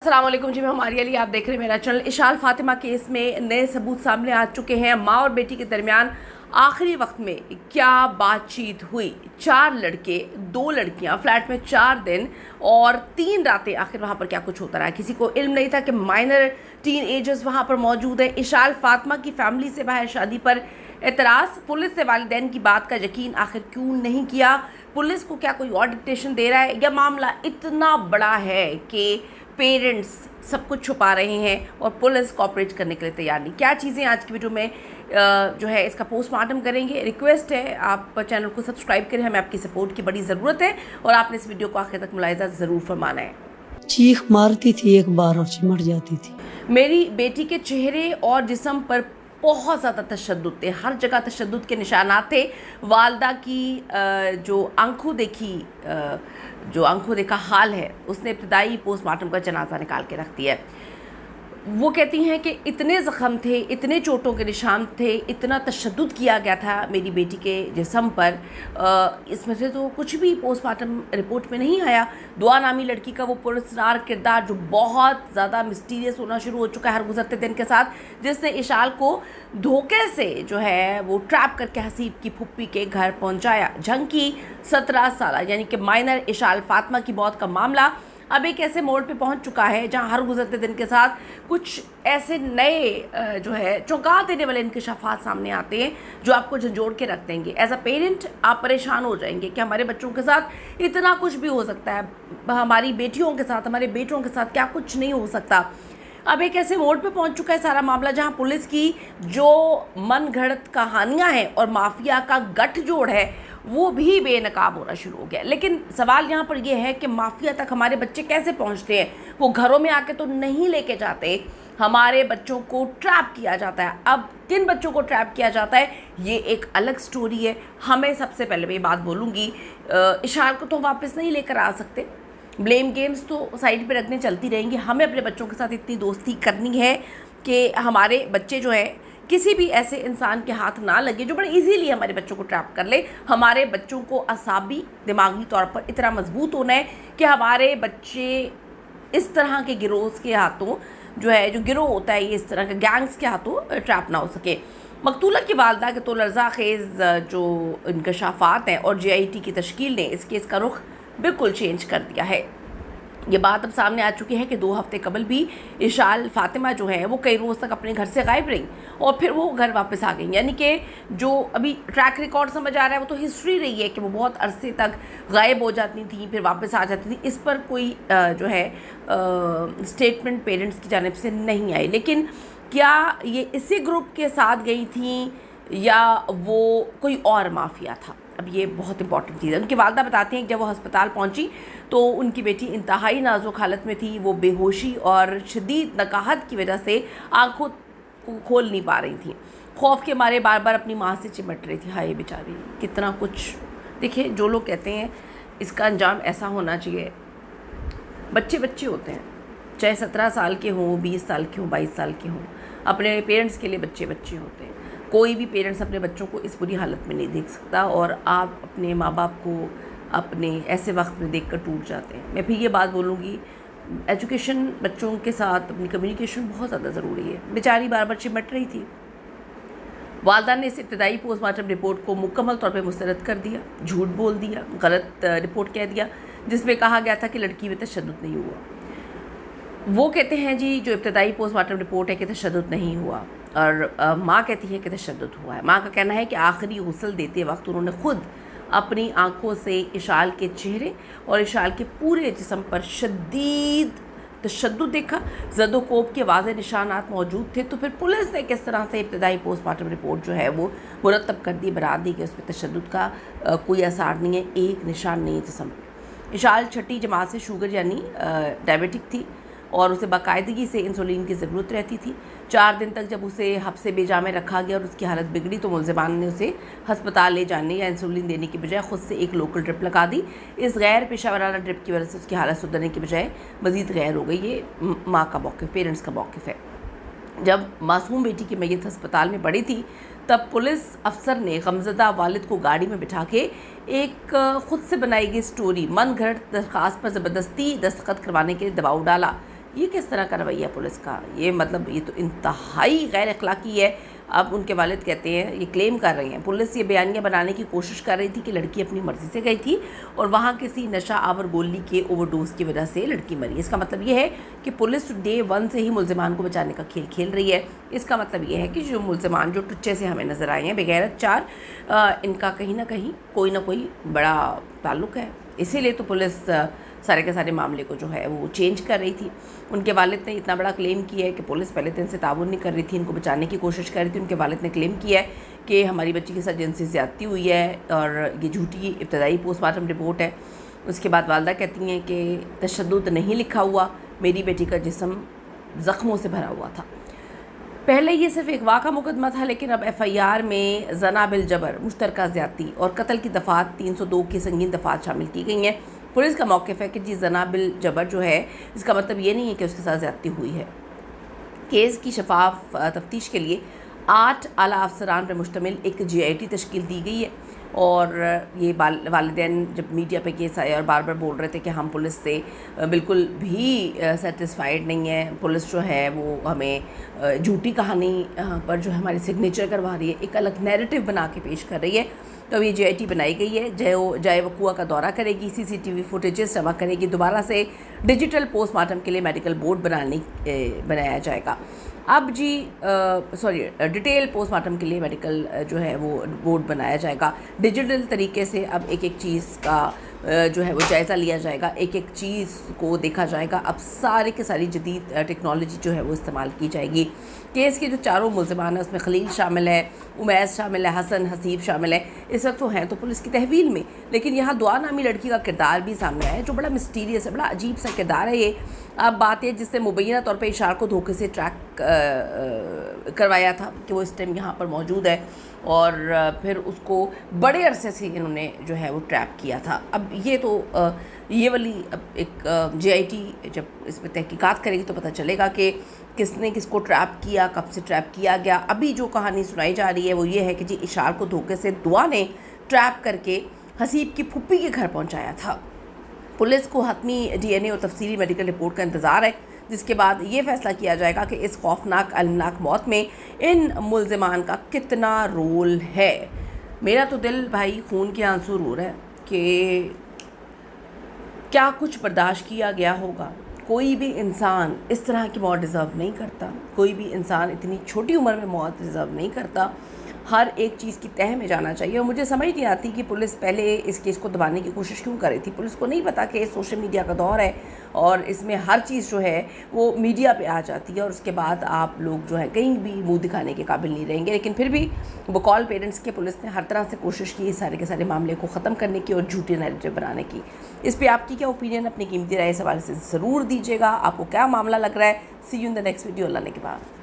अस्सलाम वालेकुम जी, मैं हमारी अली, आप देख रहे हैं मेरा चैनल। इशाल फातिमा केस में नए सबूत सामने आ चुके हैं। माँ और बेटी के दरमियान आखिरी वक्त में क्या बातचीत हुई। 4 लड़के 2 लड़कियां, फ्लैट में 4 दिन और 3 रातें, आखिर वहाँ पर क्या कुछ होता रहा। किसी को इल्म नहीं था कि माइनर टीन एजर्स वहाँ पर मौजूद है। इशाल फातिमा की फैमिली से बाहर शादी पर एतराज़। पुलिस से वालिदैन की बात का यकीन आखिर क्यों नहीं किया। पुलिस को क्या कोई और डिक्टेशन दे रहा है। यह मामला इतना बड़ा है कि पेरेंट्स सब कुछ छुपा रहे हैं और पुलिस कोऑपरेट करने के लिए तैयार नहीं। क्या चीज़ें आज की वीडियो में जो है इसका पोस्टमार्टम करेंगे। रिक्वेस्ट है आप चैनल को सब्सक्राइब करें, हमें आपकी सपोर्ट की बड़ी ज़रूरत है और आपने इस वीडियो को आखिर तक मुलाहिज़ा ज़रूर फरमाना है। चीख मारती थी एक बार और चिमट जाती थी। मेरी बेटी के चेहरे और जिस्म पर बहुत ज़्यादा तशद्दुद थे, हर जगह तशद्दुद के निशानात थे। वालदा की जो आंखों देखा हाल है, उसने इब्तदाई पोस्टमार्टम का जनाजा निकाल के रख दिया है। वो कहती हैं कि इतने ज़ख़म थे, इतने चोटों के निशान थे, इतना तशद्दुद किया गया था मेरी बेटी के जिस्म पर, इसमें से तो कुछ भी पोस्टमार्टम रिपोर्ट में नहीं आया। दुआ नामी लड़की का वो पुरस्कार किरदार जो बहुत ज़्यादा मिस्टीरियस होना शुरू हो चुका है हर गुजरते दिन के साथ, जिसने इशाल को धोखे से जो है वो ट्रैप करके हसीब की फुप्पी के घर पहुँचाया। झंकी 17 साल यानी कि माइनर इशाल फातिमा की मौत का मामला अब एक ऐसे मोड़ पे पहुंच चुका है जहां हर गुजरते दिन के साथ कुछ ऐसे नए जो है चौंका देने वाले इंकशाफात सामने आते हैं जो आपको झंझोड़ के रख देंगे। एज अ पेरेंट आप परेशान हो जाएंगे कि हमारे बच्चों के साथ इतना कुछ भी हो सकता है, हमारी बेटियों के साथ, हमारे बेटों के साथ क्या कुछ नहीं हो सकता। अब एक ऐसे मोड़ पे पहुंच चुका है सारा मामला जहां पुलिस की जो मनगढ़ंत कहानियां हैं और माफिया का गठजोड़ है वो भी बेनकाब होना शुरू हो गया। लेकिन सवाल यहाँ पर यह है कि माफिया तक हमारे बच्चे कैसे पहुँचते हैं। वो घरों में आके तो नहीं लेके जाते, हमारे बच्चों को ट्रैप किया जाता है। अब किन बच्चों को ट्रैप किया जाता है ये एक अलग स्टोरी है। हमें सबसे पहले मैं ये बात बोलूँगी, इशाल को तो वापस नहीं लेकर आ सकते, ब्लेम गेम्स तो साइड पे रखने चलती रहेंगी। हमें अपने बच्चों के साथ इतनी दोस्ती करनी है कि हमारे बच्चे जो है किसी भी ऐसे इंसान के हाथ ना लगे जो बड़े इजीली हमारे बच्चों को ट्रैप कर ले। हमारे बच्चों को असाबी दिमागी तौर पर इतना मजबूत होना है कि हमारे बच्चे इस तरह के गिरोह के हाथों जो है, जो गिरोह होता है ये इस तरह के गैंग्स के हाथों ट्रैप ना हो सके। मकतूला की वालदा के तोलरज़ा खेज़ जो इंकशाफात हैं और JIT की तश्कील ने इस केस का रुख बिल्कुल चेंज कर दिया है। ये बात अब सामने आ चुकी है कि 2 हफ्ते कबल भी इशाल फातिमा जो है वो कई रोज़ तक अपने घर से गायब रही और फिर वो घर वापस आ गई। यानी कि जो अभी ट्रैक रिकॉर्ड समझ आ रहा है वो तो हिस्ट्री रही है कि वो बहुत अरसे तक गायब हो जाती थी फिर वापस आ जाती थी। इस पर कोई जो है स्टेटमेंट पेरेंट्स की जानिब से नहीं आई। लेकिन क्या ये इसी ग्रुप के साथ गई थी या वो कोई और माफिया था, अब ये बहुत इंपॉर्टेंट चीज़ है। उनकी वालदा बताती हैं कि जब वो अस्पताल पहुंची तो उनकी बेटी इंतहाई नाजुक हालत में थी। वो बेहोशी और शदीद नकाहत की वजह से आंखों को खोल नहीं पा रही थी। खौफ के मारे बार बार अपनी माँ से चिमट रही थी। हाय बेचारी, कितना कुछ। देखिए, जो लोग कहते हैं इसका अंजाम ऐसा होना चाहिए, बच्चे बच्चे होते हैं, चाहे 17 साल के हों, 20 साल के हों, 22 साल के हों, अपने पेरेंट्स के लिए बच्चे बच्चे होते हैं। कोई भी पेरेंट्स अपने बच्चों को इस बुरी हालत में नहीं देख सकता और आप अपने माँ बाप को अपने ऐसे वक्त में देखकर टूट जाते हैं। मैं फिर ये बात बोलूँगी, एजुकेशन बच्चों के साथ अपनी कम्युनिकेशन बहुत ज़्यादा ज़रूरी है। बेचारी बार बार चिमट रही थी। वालदा ने इस इब्तदाई पोस्टमार्टम रिपोर्ट को मुकम्मल तौर पर मुस्तरद कर दिया, झूठ बोल दिया, गलत रिपोर्ट कह दिया जिसमें कहा गया था कि लड़की में तशद्दुद नहीं हुआ। वो कहते हैं जी जो इब्तदाई पोस्टमार्टम रिपोर्ट है कि तशद्दुद नहीं हुआ और माँ कहती है कि तशद्दुद हुआ है। माँ का कहना है कि आखिरी गुस्ल देते वक्त उन्होंने खुद अपनी आंखों से इशाल के चेहरे और इशाल के पूरे जिस्म पर शदीद तशद्दुद देखा। ज़दोकोब के वाज़े निशानात मौजूद थे। तो फिर पुलिस ने किस तरह से इब्तदाई पोस्टमार्टम रिपोर्ट जो है वो मुरतब कर दी, बना दी कि उसमें तशद्दुद का कोई असर नहीं है, एक निशान नहीं है जिस्म पर। इशाल छठी जमात से शुगर यानी डायबिटिक थी और उसे बाकायदगी से इंसुलिन की ज़रूरत रहती थी। 4 दिन तक जब उसे हब्से बेजा में रखा गया और उसकी हालत बिगड़ी तो मुलज़िमान ने उसे हस्पताल ले जाने या इंसुलिन देने की बजाय ख़ुद से एक लोकल ड्रिप लगा दी। इस गैर पेशावराना ड्रिप की वजह से उसकी हालत सुधरने की बजाय मज़ीद गैर हो गई। ये माँ का मौक़िफ़, पेरेंट्स का मौक़िफ़ है। जब मासूम बेटी की मैयत अस्पताल में पड़ी थी तब पुलिस अफसर ने गमज़दा वालिद को गाड़ी में बिठा के एक ख़ुद से बनाई गई स्टोरी मनगढ़ंत दरख्वास्त पर ज़बरदस्ती दस्तखत करवाने के लिए दबाव डाला। ये किस तरह का रवैया पुलिस का? ये मतलब ये तो इंतहाई गैर अखलाकी है। अब उनके वालिद कहते हैं, ये क्लेम कर रहे हैं, पुलिस ये बयानियाँ बनाने की कोशिश कर रही थी कि लड़की अपनी मर्ज़ी से गई थी और वहाँ किसी नशा आवर गोली के ओवरडोज की वजह से लड़की मरी। इसका मतलब ये है कि पुलिस डे 1 से ही मुल्ज़िमान को बचाने का खेल खेल रही है। इसका मतलब ये है कि जो मुल्ज़िमान जो टुच्चे से हमें नज़र आए हैं बेगैरत 4, इनका कहीं ना कहीं कोई ना कोई बड़ा ताल्लुक़ है। इसीलिए तो पुलिस सारे के सारे मामले को जो है वो चेंज कर रही थी। उनके वालिद ने इतना बड़ा क्लेम किया है कि पुलिस पहले दिन से ताउन नहीं कर रही थी, इनको बचाने की कोशिश कर रही थी। उनके वालिद ने क्लेम किया है कि हमारी बच्ची के साथ जिनसी ज़्यादती हुई है और ये झूठी इब्तदाई पोस्टमार्टम रिपोर्ट है। उसके बाद वालदा कहती हैं कि तशद्दुद नहीं लिखा हुआ, मेरी बेटी का जिस्म ज़ख्मों से भरा हुआ था। पहले ये सिर्फ अगवा का मुकदमा था, लेकिन अब FIR में जना बिल जबर, मुश्तरका ज़्यादती और कत्ल की दफ़ात 302 की संगीन दफ़ात शामिल की गई हैं। पुलिस का मौक़िफ़ है कि जी जना बिल जबर जो है इसका मतलब ये नहीं है कि उसके साथ ज़्यादती हुई है। केस की शफाफ तफ्तीश के लिए 8 आला अफसरान पर मुश्तमिल एक GIT तश्कील दी गई है। और ये वालिदैन जब मीडिया पे केस आया और बार बार बोल रहे थे कि हम पुलिस से बिल्कुल भी सेटिस्फाइड नहीं है, पुलिस जो है वो हमें झूठी कहानी पर जो है हमारी सिग्नेचर करवा रही है, एक अलग नैरेटिव बना के पेश कर रही है। तो अब ये GIT बनाई गई है, जय वकुआ का दौरा करेगी, CCTV फुटेजेस जमा करेगी, दोबारा से डिजिटल पोस्टमार्टम के लिए मेडिकल बोर्ड बनाया जाएगा। अब जी डिटेल पोस्टमार्टम के लिए मेडिकल जो है वो बोर्ड बनाया जाएगा। डिजिटल तरीके से अब एक एक चीज़ का जो है वो जायज़ा लिया जाएगा, एक एक चीज़ को देखा जाएगा। अब सारी की सारी जदीद टेक्नोलॉजी जो है वो इस्तेमाल की जाएगी। केस के जो 4 मुल्ज़िमान हैं उसमें खलील शामिल है, उमैस शामिल है, हसन हसीब शामिल है। इस वक्त तो हैं तो पुलिस की तहवील में, लेकिन यहाँ दुआ नामी लड़की का किरदार भी सामने आया है जो बड़ा मिस्टीरियस है, बड़ा अजीब सा किरदार है ये। अब बात है जिससे मुबैना तौर पे इशार को धोखे से ट्रैक करवाया था कि वो इस टाइम यहाँ पर मौजूद है और फिर उसको बड़े अरसे से इन्होंने जो है वो ट्रैप किया था। अब ये तो ये वाली अब एक GIT जब इस पर तहकीकात करेगी तो पता चलेगा कि किसने किसको ट्रैप किया, कब से ट्रैप किया गया। अभी जो कहानी सुनाई जा रही है वो ये है कि जी इशार को धोखे से दुआ ने ट्रैप करके हसीब की फुप्पी के घर पहुँचाया था। पुलिस को हतमी DNA और तफसीली मेडिकल रिपोर्ट का इंतज़ार है, जिसके बाद ये फैसला किया जाएगा कि इस खौफनाक अलमनाक मौत में इन मुल्ज़िमान का कितना रोल है। मेरा तो दिल भाई खून के आंसू रो रहा है कि क्या कुछ बर्दाश्त किया गया होगा। कोई भी इंसान इस तरह की मौत डिज़र्व नहीं करता, कोई भी इंसान इतनी छोटी उम्र में मौत डिज़र्व नहीं करता। हर एक चीज़ की तह में जाना चाहिए और मुझे समझ नहीं आती कि पुलिस पहले इस केस को दबाने की कोशिश क्यों कर रही थी। पुलिस को नहीं पता कि सोशल मीडिया का दौर है और इसमें हर चीज़ जो है वो मीडिया पे आ जाती है और उसके बाद आप लोग जो है कहीं भी मुंह दिखाने के काबिल नहीं रहेंगे। लेकिन फिर भी बकौल पेरेंट्स के पुलिस ने हर तरह से कोशिश की सारे के सारे मामले को ख़त्म करने की और झूठे नैरेटिव बनाने की। इस पर आपकी क्या ओपिनियन, अपनी कीमती राय इस हवाले से ज़रूर दीजिएगा। आपको क्या मामला लग रहा है। See you in the next video. Allah ने के बाद।